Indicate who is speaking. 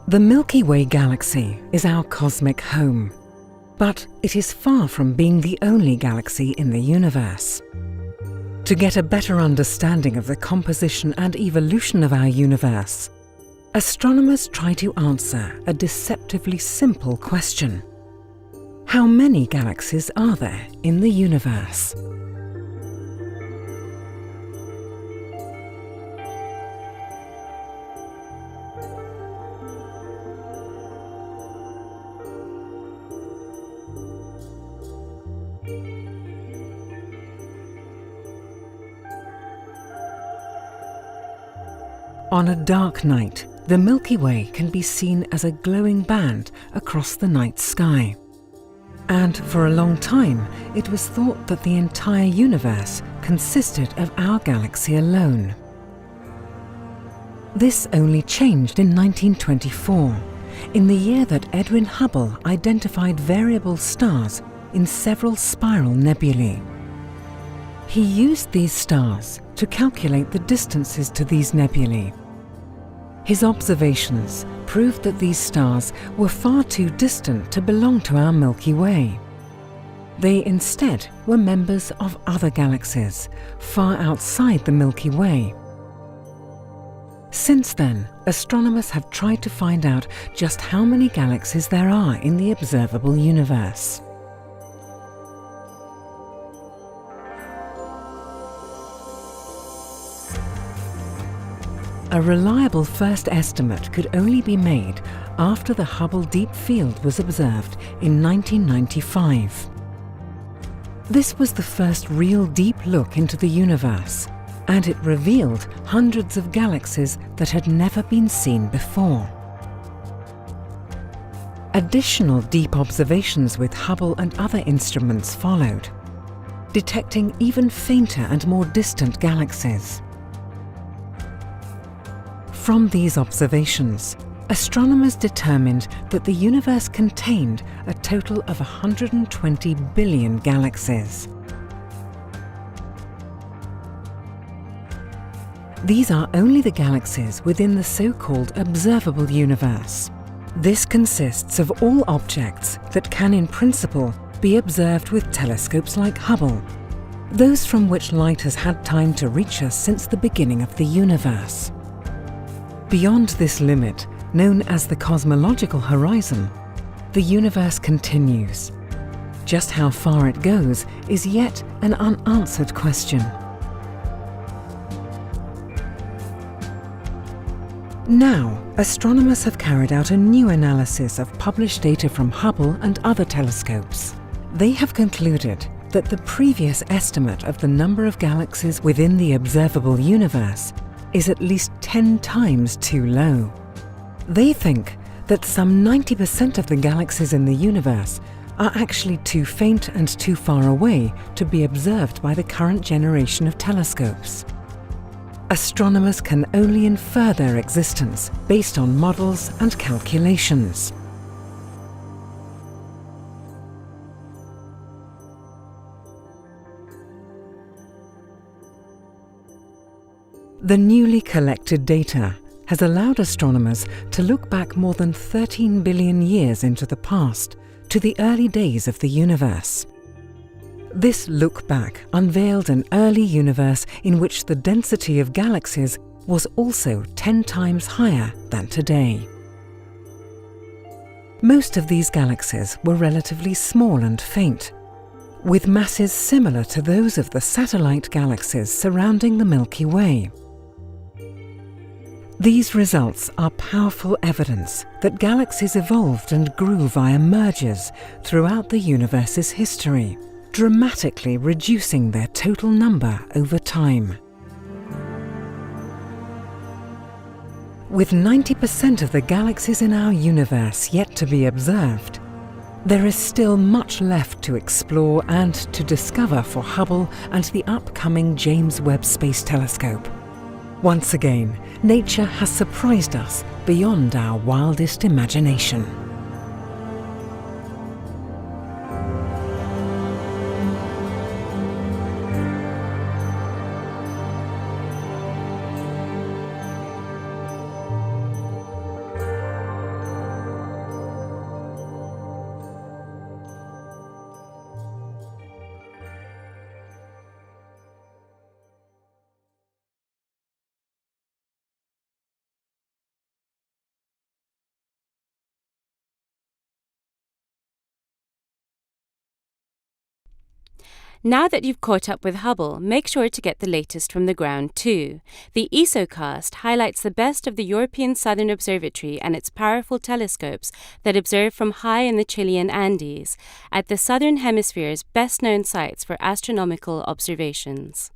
Speaker 1: The Milky Way galaxy is our cosmic home, but it is far from being the only galaxy in the universe. To get a better understanding of the composition and evolution of our universe, astronomers try to answer a deceptively simple question. How many galaxies are there in the universe? On a dark night, the Milky Way can be seen as a glowing band across the night sky. And for a long time, it was thought that the entire universe consisted of our galaxy alone. This only changed in 1924, in the year that Edwin Hubble identified variable stars in several spiral nebulae. He used these stars to calculate the distances to these nebulae. His observations proved that these stars were far too distant to belong to our Milky Way. They instead were members of other galaxies, far outside the Milky Way. Since then, astronomers have tried to find out just how many galaxies there are in the observable universe. A reliable first estimate could only be made after the Hubble Deep Field was observed in 1995. This was the first real deep look into the universe, and it revealed hundreds of galaxies that had never been seen before. Additional deep observations with Hubble and other instruments followed, detecting even fainter and more distant galaxies. From these observations, astronomers determined that the universe contained a total of 120 billion galaxies. These are only the galaxies within the so-called observable universe. This consists of all objects that can in principle be observed with telescopes like Hubble, those from which light has had time to reach us since the beginning of the universe. Beyond this limit, known as the cosmological horizon, the universe continues. Just how far it goes is yet an unanswered question. Now, astronomers have carried out a new analysis of published data from Hubble and other telescopes. They have concluded that the previous estimate of the number of galaxies within the observable universe is at least 10 times too low. They think that some 90% of the galaxies in the universe are actually too faint and too far away to be observed by the current generation of telescopes. Astronomers can only infer their existence based on models and calculations. The newly collected data has allowed astronomers to look back more than 13 billion years into the past, to the early days of the universe. This look back unveiled an early universe in which the density of galaxies was also 10 times higher than today. Most of these galaxies were relatively small and faint, with masses similar to those of the satellite galaxies surrounding the Milky Way. These results are powerful evidence that galaxies evolved and grew via mergers throughout the universe's history, dramatically reducing their total number over time. With 90% of the galaxies in our universe yet to be observed, there is still much left to explore and to discover for Hubble and the upcoming James Webb Space Telescope. Once again, nature has surprised us beyond our wildest imagination.
Speaker 2: Now that you've caught up with Hubble, make sure to get the latest from the ground too. The ESOcast highlights the best of the European Southern Observatory and its powerful telescopes that observe from high in the Chilean Andes, at the Southern Hemisphere's best-known sites for astronomical observations.